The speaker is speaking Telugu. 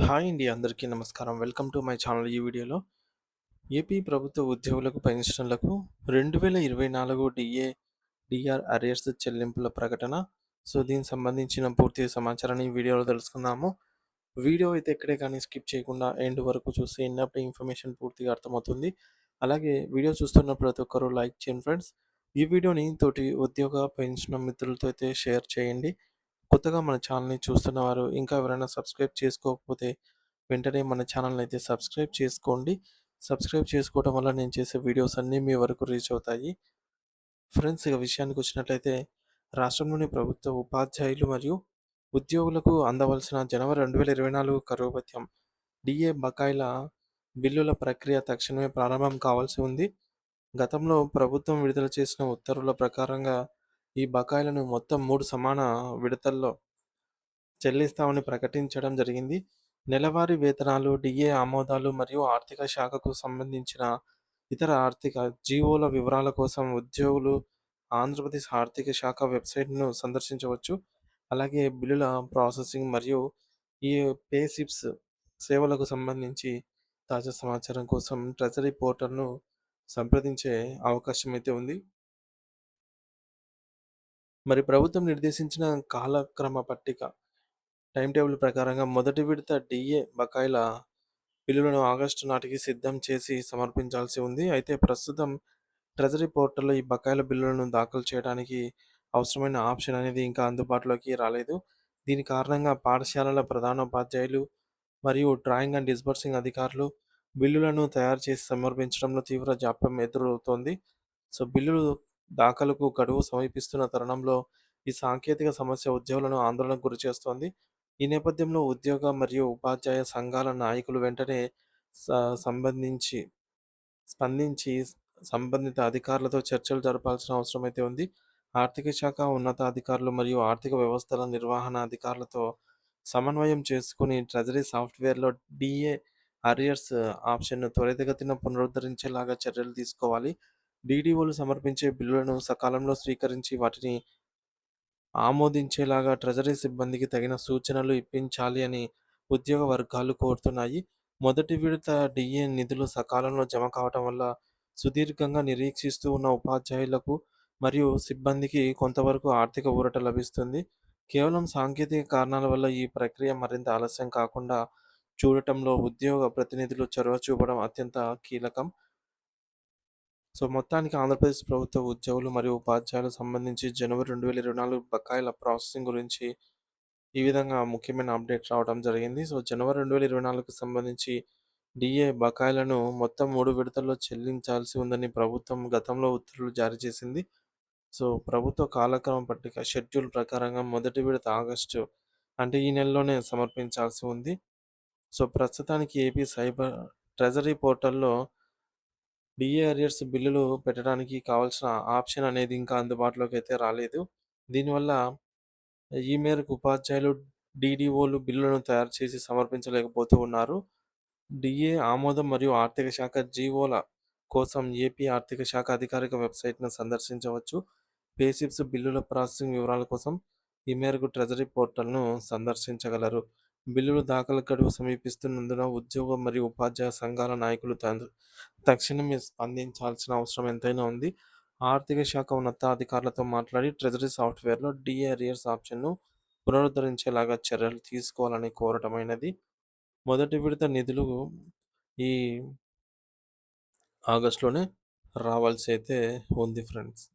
హాయ్ అండి. అందరికీ నమస్కారం. Welcome to my channel. ఈ వీడియోలో ఏపీ ప్రభుత్వ ఉద్యోగులకు, పెన్షనర్లకు 2024 డీఆర్ అరియర్స్ చెల్లింపుల ప్రకటన. దీనికి సంబంధించిన పూర్తి సమాచారాన్ని ఈ వీడియోలో తెలుసుకుందాము. వీడియో అయితే ఎక్కడే కానీ స్కిప్ చేయకుండా ఎండ్ వరకు చూస్తే ఇన్నప్పుడు ఇన్ఫర్మేషన్ పూర్తిగా అర్థమవుతుంది. అలాగే వీడియో చూస్తున్న ప్రతి ఒక్కరు లైక్ చేయండి ఫ్రెండ్స్. ఈ వీడియోని తోటి ఉద్యోగ, పెన్షన్ మిత్రులతో అయితే షేర్ చేయండి. కొత్తగా మన ఛానల్‌ని చూస్తున్నవారు ఇంకా ఎవరైనా సబ్స్క్రైబ్ చేసుకోకపోతే వెంటనే మన ఛానల్‌ని అయితే సబ్స్క్రైబ్ చేసుకోండి. సబ్స్క్రైబ్ చేసుకోవడం వల్ల నేను చేసే వీడియోస్ అన్నీ మీ వరకు రీచ్ అవుతాయి. ఫ్రెండ్స్, ఇక విషయానికొచ్చినట్లయితే రాష్ట్రంలోని ప్రభుత్వ ఉపాధ్యాయులు మరియు ఉద్యోగులకు అందవలసిన జనవరి 2024 కరువు భత్యం డీఏ బకాయిల బిల్లుల ప్రక్రియ తక్షణమే ప్రారంభం కావాల్సి ఉంది. గతంలో ప్రభుత్వం విడుదల చేసిన ఉత్తర్వుల ప్రకారంగా ఈ బకాయిలను మొత్తం 3 సమాన విడతల్లో చెల్లిస్తామని ప్రకటించడం జరిగింది. నెలవారీ వేతనాలు, డీఏ ఆమోదాలు మరియు ఆర్థిక శాఖకు సంబంధించిన ఇతర ఆర్థిక జీవోల వివరాల కోసం ఉద్యోగులు ఆంధ్రప్రదేశ్ ఆర్థిక శాఖ వెబ్సైట్‌ను సందర్శించవచ్చు. అలాగే బిల్లుల ప్రాసెసింగ్ మరియు ఈ పే స్లిప్స్ సేవలకు సంబంధించి తాజా సమాచారం కోసం ట్రెజరీ పోర్టల్‌ను సంప్రదించే అవకాశం అయితే ఉంది. మరి ప్రభుత్వం నిర్దేశించిన కాలక్రమ పట్టిక టైమ్ టేబుల్ ప్రకారంగా మొదటి విడత డీఏ బకాయిల బిల్లులను ఆగస్టు నాటికి సిద్ధం చేసి సమర్పించాల్సి ఉంది. అయితే ప్రస్తుతం ట్రెజరీ పోర్టల్‌లో ఈ బకాయిల బిల్లులను దాఖలు చేయడానికి అవసరమైన ఆప్షన్ అనేది ఇంకా అందుబాటులోకి రాలేదు. దీని కారణంగా పాఠశాలల ప్రధానోపాధ్యాయులు మరియు డ్రాయింగ్ అండ్ డిస్బర్సింగ్ అధికారులు బిల్లులను తయారు చేసి సమర్పించడంలో తీవ్ర జాప్యం ఎదురవుతోంది. బిల్లులు దాఖలుకు గడువు సమీపిస్తున్న తరుణంలో ఈ సాంకేతిక సమస్య ఉద్యోగులను ఆందోళనకు గురిచేస్తోంది. ఈ నేపథ్యంలో ఉద్యోగ మరియు ఉపాధ్యాయ సంఘాల నాయకులు వెంటనే స సంబంధించి స్పందించి సంబంధిత అధికారులతో చర్చలు జరపాల్సిన అవసరమైతే ఉంది. ఆర్థిక శాఖ ఉన్నతాధికారులు మరియు ఆర్థిక వ్యవస్థల నిర్వహణ అధికారులతో సమన్వయం చేసుకొని ట్రెజరీ సాఫ్ట్‌వేర్‌లో డీఏ అరియర్స్ ఆప్షన్‌ను త్వరితగతిన పునరుద్ధరించేలాగా చర్యలు తీసుకోవాలి. డీడీఓలు సమర్పించే బిల్లులను సకాలంలో స్వీకరించి వాటిని ఆమోదించేలాగా ట్రెజరీ సిబ్బందికి తగిన సూచనలు ఇప్పించాలి అని ఉద్యోగ వర్గాలు కోరుతున్నాయి. మొదటి విడత డీఏ నిధులు సకాలంలో జమ కావటం వల్ల సుదీర్ఘంగా నిరీక్షిస్తూ ఉన్న ఉపాధ్యాయులకు మరియు సిబ్బందికి కొంతవరకు ఆర్థిక ఊరట లభిస్తుంది. కేవలం సాంకేతిక కారణాల వల్ల ఈ ప్రక్రియ మరింత ఆలస్యం కాకుండా చూడటంలో ఉద్యోగ ప్రతినిధులు చొరవ చూపడం అత్యంత కీలకం. మొత్తానికి ఆంధ్రప్రదేశ్ ప్రభుత్వ ఉద్యోగులు మరియు ఉపాధ్యాయులకు సంబంధించి జనవరి 2024 బకాయిల ప్రాసెసింగ్ గురించి ఈ విధంగా ముఖ్యమైన అప్డేట్ రావడం జరిగింది. జనవరి 2024కి సంబంధించి డీఏ బకాయిలను మొత్తం 3 విడతల్లో చెల్లించాల్సి ఉందని ప్రభుత్వం గతంలో ఉత్తర్వులు జారీ చేసింది. ప్రభుత్వ కాలక్రమ పట్టిక షెడ్యూల్ ప్రకారంగా మొదటి విడత ఆగస్టు అంటే ఈ నెలలోనే సమర్పించాల్సి ఉంది. ప్రస్తుతానికి ఏపీ సైబర్ ట్రెజరీ పోర్టల్‌లో డీఏ అరియర్స్ బిల్లులు పెట్టడానికి కావాల్సిన ఆప్షన్ అనేది ఇంకా అందుబాటులోకి అయితే రాలేదు. దీనివల్ల ఈ మేరకు ఉపాధ్యాయులు, డీడీఓలు బిల్లులను తయారు చేసి సమర్పించలేకపోతూ ఉన్నారు. డీఏ ఆమోదం మరియు ఆర్థిక శాఖ జీవోల కోసం ఏపీ ఆర్థిక శాఖ అధికారిక వెబ్సైట్‌ను సందర్శించవచ్చు. పే స్లిప్స్, బిల్లుల ప్రాసెసింగ్ వివరాల కోసం ఈ మేరకు ట్రెజరీ పోర్టల్‌ను సందర్శించగలరు. బిల్లులు దాఖలు గడువు సమీపిస్తున్నందున ఉద్యోగ మరియు ఉపాధ్యాయ సంఘాల నాయకులు తక్షణమే స్పందించాల్సిన అవసరం ఎంతైనా ఉంది. ఆర్థిక శాఖ ఉన్నతాధికారులతో మాట్లాడి ట్రెజరీ సాఫ్ట్‌వేర్‌లో డీఏ అరియర్స్ ఆప్షన్‌ను పునరుద్ధరించేలాగా చర్యలు తీసుకోవాలని కోరటమైనది. మొదటి విడత నిధులు ఈ ఆగస్టులోనే రావాల్సి అయితే ఉంది ఫ్రెండ్స్.